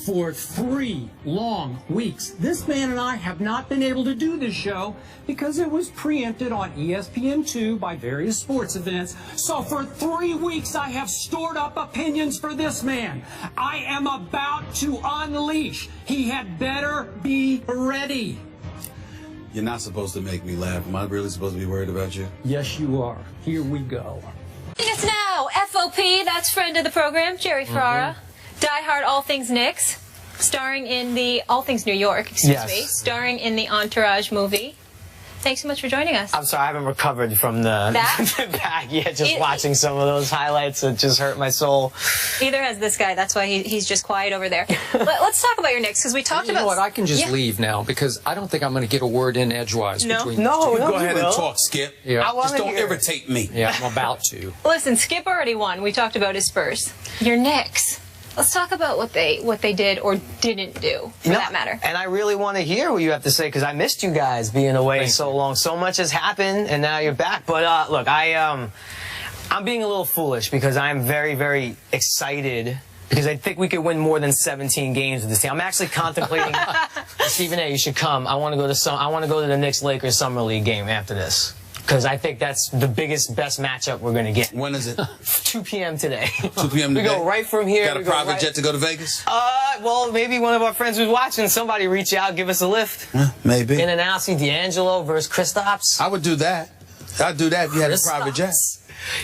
For 3 long weeks, this man and I have not been able to do this show because it was preempted on ESPN2 by various sports events. So for 3 weeks, I have stored up opinions for this man. I am about to unleash. He had better be ready. You're not supposed to make me laugh. Am I really supposed to be worried about you? Yes, you are. Here we go. It's now FOP, that's friend of the program, Jerry Ferrara. Die-hard All Things Knicks, starring in the All Things New York, excuse me, starring in the Entourage movie. Thanks so much for joining us. I'm sorry, I haven't recovered from the back yet. Just watching some of those highlights, it just hurt my soul. Either has this guy. That's why he's just quiet over there. Let's talk about your Knicks, because we talked about... You know what, I can just leave now, because I don't think I'm going to get a word in edgewise between No, Go ahead and talk, Skip. Yeah. Just don't irritate me. Yeah, I'm about to. Listen, Skip already won. We talked about his Spurs. Your Knicks. Let's talk about what they did or didn't do, for that matter. And I really want to hear what you have to say, because I missed you guys being away so long. So much has happened, and now you're back. But look, I'm being a little foolish because I'm very, very excited, because I think we could win more than 17 games with this team. I'm actually contemplating. Stephen A., you should come. I want to go to the Knicks-Lakers Summer League game after this, because I think that's the best matchup we're going to get. When is it? 2 p.m. today. 2 p.m. today? We go right from here. Got a private jet to go to Vegas? Well, maybe one of our friends who's watching, somebody reach out, give us a lift. Maybe. In and out, see D'Angelo versus Kristaps. I would do that. I'd do that if you had a private jet.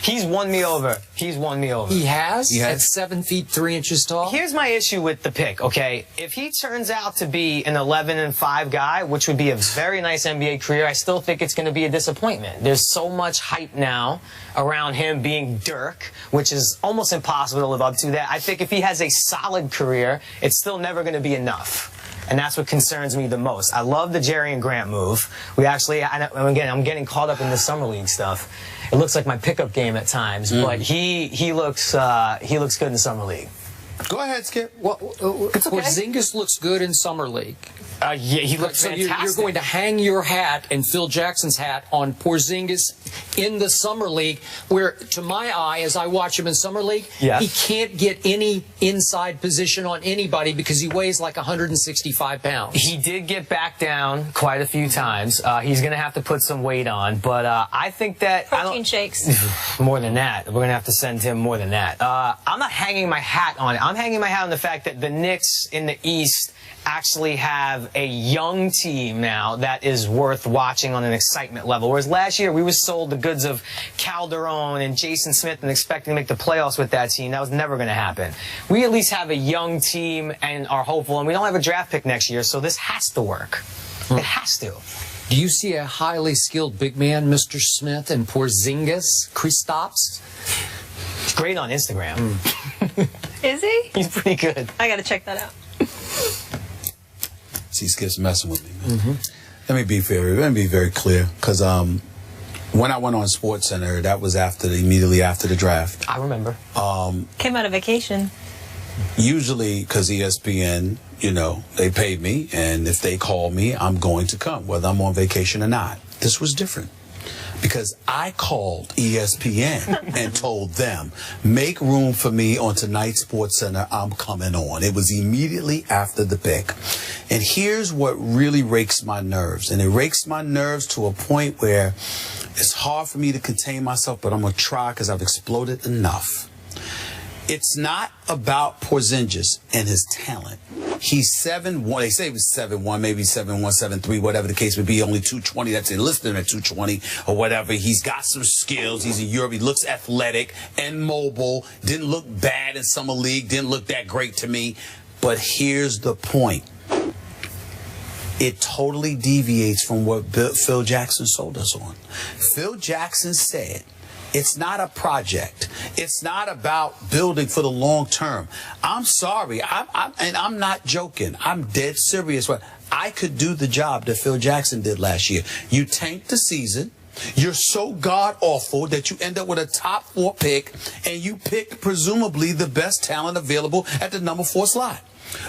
He's won me over. He's won me over. He has? He has. At 7 feet 3 inches tall? Here's my issue with the pick, okay? If he turns out to be an 11-5 guy, which would be a very nice NBA career, I still think it's going to be a disappointment. There's so much hype now around him being Dirk, which is almost impossible to live up to that. I think if he has a solid career, it's still never going to be enough. And that's what concerns me the most. I love the Jerry and Grant move. We actually, again, I'm getting caught up in the summer league stuff. It looks like my pickup game at times, but he looks good in the summer league. Go ahead, Skip. Well, Porzingis looks good in summer league. Yeah, he looks fantastic. You're going to hang your hat and Phil Jackson's hat on Porzingis in the summer league, where, to my eye, as I watch him in summer league, he can't get any inside position on anybody because he weighs like 165 pounds. He did get back down quite a few times. He's going to have to put some weight on, but I think that protein shakes. More than that, we're going to have to send him more than that. I'm not hanging my hat on it. I'm hanging my hat on the fact that the Knicks in the East actually have a young team now that is worth watching on an excitement level. Whereas last year we were sold the goods of Calderon and Jason Smith and expecting to make the playoffs with that team. That was never going to happen. We at least have a young team and are hopeful, and we don't have a draft pick next year, so this has to work. It has to. Do you see a highly skilled big man, Mr. Smith, and Porzingis, Kristaps? He's great on Instagram. Is he? He's pretty good. I got to check that out. See, Skip's messing with me, man. Let me be very clear, because when I went on SportsCenter, that was immediately after the draft. I remember. Came out of vacation. Usually, because ESPN, you know, they paid me, and if they call me, I'm going to come, whether I'm on vacation or not. This was different, because I called ESPN and told them, make room for me on tonight's SportsCenter, I'm coming on. It was immediately after the pick. And here's what really rakes my nerves. And it rakes my nerves to a point where it's hard for me to contain myself, but I'm going to try because I've exploded enough. It's not about Porzingis and his talent. He's 7'1". They say he was 7'1", maybe 7'1", 7'3", whatever the case may be. Only 220. That's enlisted him at 220 or whatever. He's got some skills. He's in Europe. He looks athletic and mobile. Didn't look bad in summer league. Didn't look that great to me. But here's the point. It totally deviates from what Phil Jackson sold us on. Phil Jackson said, it's not a project. It's not about building for the long term. I'm sorry, and I'm not joking. I'm dead serious. I could do the job that Phil Jackson did last year. You tanked the season. You're so god-awful that you end up with a top 4 pick, and you pick presumably the best talent available at the number 4 slot.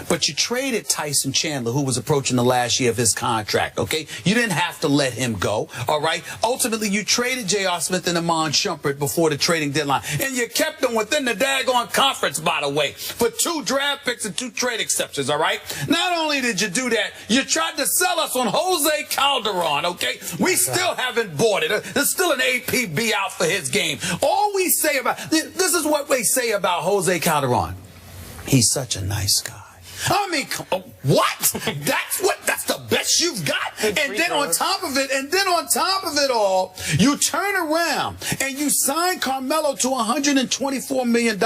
But you traded Tyson Chandler, who was approaching the last year of his contract, okay? You didn't have to let him go, all right? Ultimately, you traded J.R. Smith and Amon Shumpert before the trading deadline. And you kept them within the daggone conference, by the way, for 2 draft picks and 2 trade exceptions, all right? Not only did you do that, you tried to sell us on Jose Calderon, okay? We still haven't bought it. There's still an APB out for his game. All we say about, this is what we say about Jose Calderon. He's such a nice guy. I mean, what? That's the best you've got? And then on top of it all, you turn around and you sign Carmelo to $124 million.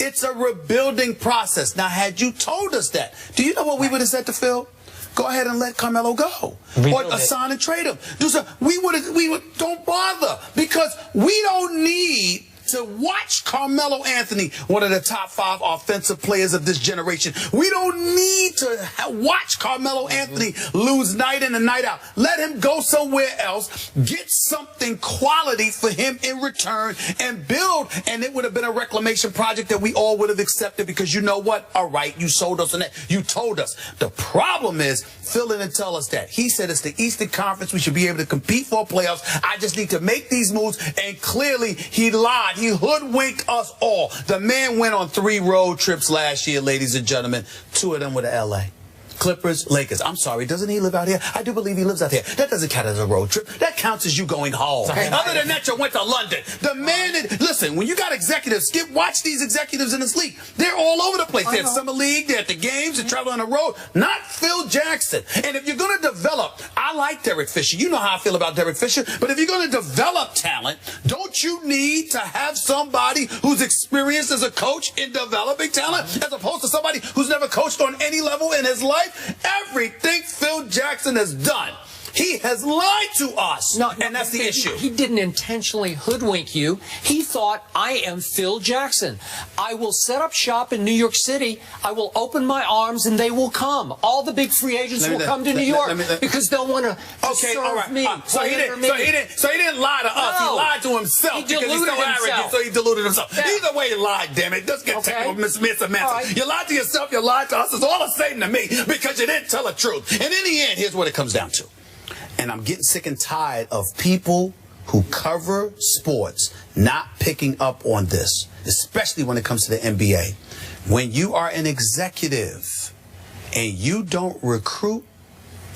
It's a rebuilding process. Now, had you told us that, do you know what we would have said to Phil? Go ahead and let Carmelo go. Or sign and trade him. Don't bother, because we don't need to watch Carmelo Anthony, one of the top 5 offensive players of this generation. We don't need to watch Carmelo Anthony lose night in and night out. Let him go somewhere else, get something quality for him in return, and build. And it would have been a reclamation project that we all would have accepted, because you know what? All right, you sold us on that. You told us. The problem is, Phil didn't tell us that. He said it's the Eastern Conference. We should be able to compete for playoffs. I just need to make these moves. And clearly, he lied. He hoodwinked us all. The man went on 3 road trips last year, ladies and gentlemen. 2 of them were to L.A. Clippers, Lakers. I'm sorry, doesn't he live out here? I do believe he lives out here. That doesn't count as a road trip. That counts as you going home. Other than that, you went to London. The man, listen, when you got executives, watch these executives in this league. They're all over the place. They're at Summer League, they're at the games, they're traveling on the road. Not Phil Jackson. And if you're going to develop, I like Derek Fisher. You know how I feel about Derek Fisher. But if you're going to develop talent, don't you need to have somebody who's experienced as a coach in developing talent, as opposed to somebody who's never coached on any level in his life? Everything Phil Jackson has done, he has lied to us, and that's the issue. He didn't intentionally hoodwink you. He thought, I am Phil Jackson. I will set up shop in New York City. I will open my arms, and they will come. All the big free agents will come to New York because they'll want to serve me. So he didn't lie to us. He lied to himself because he's so arrogant, so he deluded himself. Yeah. Either way, he lied, damn it. Let's get technical, Miss Samantha. Right. You lied to yourself, you lied to us. It's all the same to me because you didn't tell the truth. And in the end, here's what it comes down to. And I'm getting sick and tired of people who cover sports not picking up on this, especially when it comes to the NBA. When you are an executive and you don't recruit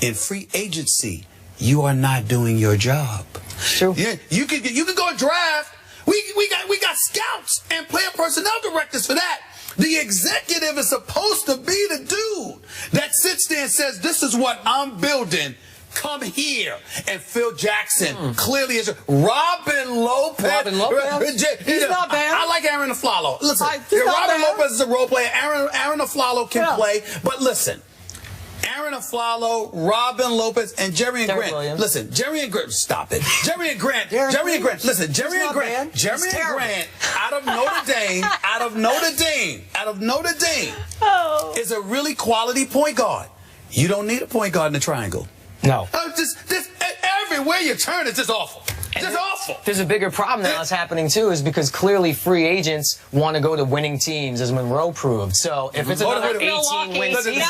in free agency, you are not doing your job. True. Yeah, you can go draft. We got scouts and player personnel directors for that. The executive is supposed to be the dude that sits there and says, this is what I'm building. Come here. And Phil Jackson clearly is. Robin Lopez. He's not bad. I like Aaron Aflalo. Listen, Robin Lopez is a role player. Aaron Aflalo can play. But listen, Aaron Aflalo, Robin Lopez, and Jerry and Grant. Williams. Listen, Jerry and Grant. Stop it. Jerry and Grant. Listen, Jerry and Grant. Jerry and Grant out of Notre Dame, is a really quality point guard. You don't need a point guard in the triangle. No. Everywhere you turn, it's just awful. Just awful. There's a bigger problem that's happening, too, is because clearly free agents want to go to winning teams, as Monroe proved. So if it's another 18-win season...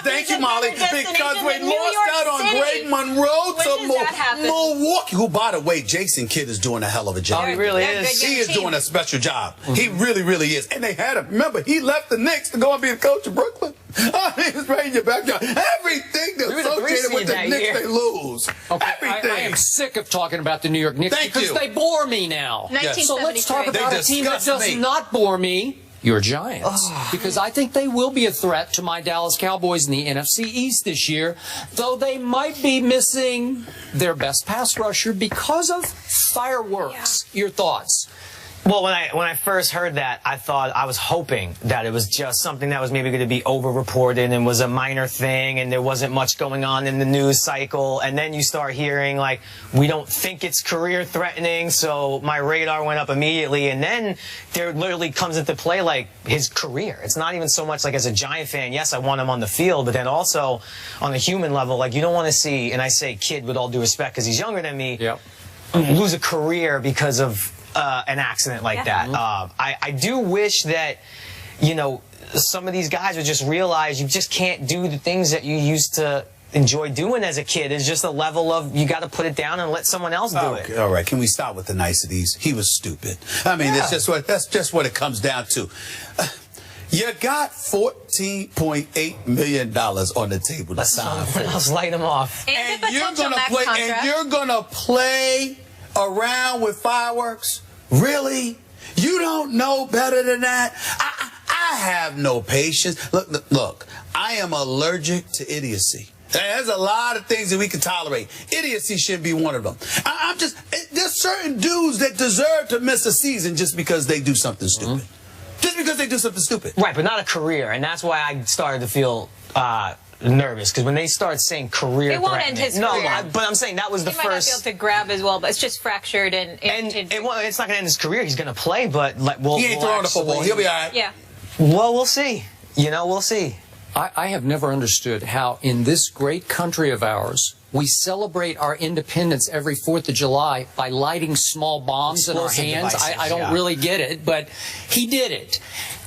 Thank you, Molly, because we lost out on Greg Monroe to Milwaukee, who, by the way, Jason Kidd is doing a hell of a job. Oh, he really is. He is doing a special job. He really, really is. And they had him. Remember, he left the Knicks to go and be a coach of Brooklyn. He's right in your backyard. Everything that's associated with the Knicks, they lose. Okay, Everything. I am sick of talking about the New York Knicks because they bore me now. So let's talk about a team that does not bore me. Your Giants. Because I think they will be a threat to my Dallas Cowboys in the NFC East this year, though they might be missing their best pass rusher because of fireworks. Your thoughts? Well, when I first heard that, I was hoping that it was just something that was maybe going to be over-reported and was a minor thing and there wasn't much going on in the news cycle. And then you start hearing, like, we don't think it's career-threatening, so my radar went up immediately. And then there literally comes into play, like, his career. It's not even so much like as a Giant fan, yes, I want him on the field, but then also on a human level, like, you don't want to see, and I say kid with all due respect because he's younger than me, lose a career because of an accident like that. I do wish that you know, some of these guys would just realize you just can't do the things that you used to enjoy doing as a kid. It's just a level of you got to put it down and let someone else do it. All right, can we start with the niceties? He was stupid. I mean, that's just what it comes down to. You got $14.8 million on the table to sign for. Let's light him off. And you're gonna play around with fireworks? Really? You don't know better than that? I have no patience. Look, I am allergic to idiocy. There's a lot of things that we can tolerate. Idiocy should be one of them. There's certain dudes that deserve to miss a season just because they do something stupid. Just because they do something stupid. Right, but not a career. And that's why I started to feel nervous. Because when they start saying career it won't end his career. No, but I'm saying that was the first. He might not be able to grab as well, but it's just fractured. And it's not going to end his career. He's going to play, but he ain't throwing the football. He'll be all right. Yeah. Well, we'll see. You know, we'll see. I have never understood how in this great country of ours, we celebrate our independence every 4th of July by lighting small bombs in our hands. I don't really get it, but he did it.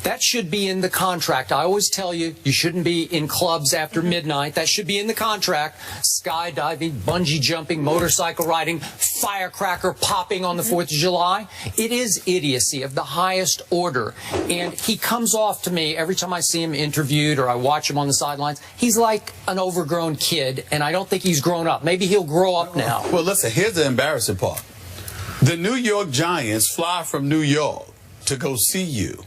That should be in the contract. I always tell you, you shouldn't be in clubs after midnight. That should be in the contract. Skydiving, bungee jumping, motorcycle riding, firecracker popping on the 4th of July. It is idiocy of the highest order. And he comes off to me every time I see him interviewed or I watch him on the sidelines. He's like an overgrown kid, and I don't think he's grown up. Maybe he'll grow up now. Well, listen, here's the embarrassing part. The New York Giants fly from New York to go see you.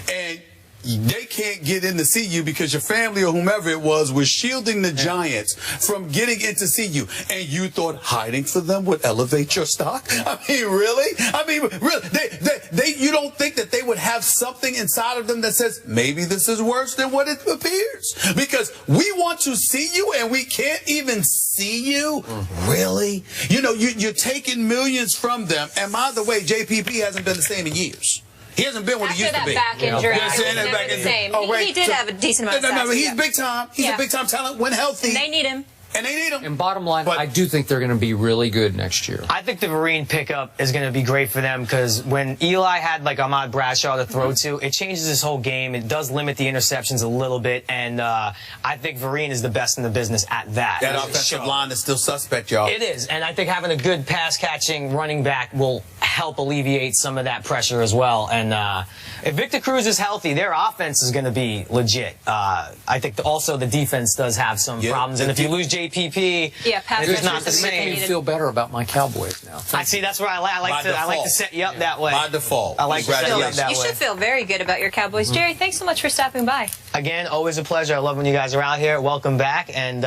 And they can't get in to see you because your family or whomever it was shielding the Giants from getting in to see you. And you thought hiding for them would elevate your stock? I mean, really? I mean, really? You don't think that they would have something inside of them that says, maybe this is worse than what it appears? Because we want to see you and we can't even see you? Really? You know, you're taking millions from them. And by the way, JPP hasn't been the same in years. He hasn't been what he used to be. After that back injury, he was never the same. Oh, right. He did have a decent amount of sacks. No, he's big time. He's a big time talent when healthy. And they need him. And bottom line, I do think they're going to be really good next year. I think the Vereen pickup is going to be great for them because when Eli had like Ahmad Bradshaw to throw to, it changes his whole game. It does limit the interceptions a little bit, and I think Vereen is the best in the business at that. That offensive line is still suspect, y'all. It is, and I think having a good pass-catching running back will help alleviate some of that pressure as well. And if Victor Cruz is healthy, their offense is going to be legit. I think also the defense does have some problems, and if you lose JPP, it's not the same. I feel better about my Cowboys now. I see. That's where I like to set you up that way. By default. I like to set you up that way. You should feel very good about your Cowboys. Jerry, thanks so much for stopping by. Again, always a pleasure. I love when you guys are out here. Welcome back. And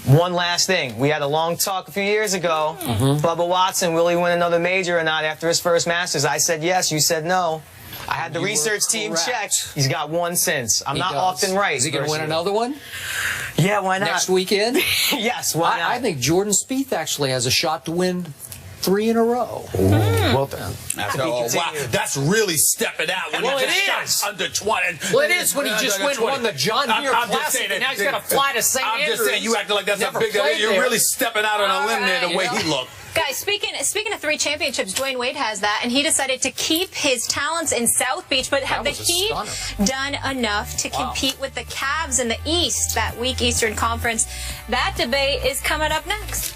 one last thing. We had a long talk a few years ago. Bubba Watson, will he win another major or not after his first Masters? I said yes. You said no. I had the research team check. He's got one since. I'm not often right. Is he going to win another one? Yeah, why not? Next weekend? Yes, why not? I think Jordan Spieth actually has a shot to win 3 in a row. Well, wow, that's really stepping out. When well, you it just is. Shot under 20. Well, it is when he just won the John Deere Classic, and now he's got to fly to St. Andrews. I'm just saying, you acting like that's a big deal. You're really stepping out on a limb there the way he looked. Guys, speaking of 3 championships, Dwayne Wade has that, and he decided to keep his talents in South Beach. But have the Heat done enough to compete with the Cavs in the East, that weak Eastern Conference? That debate is coming up next.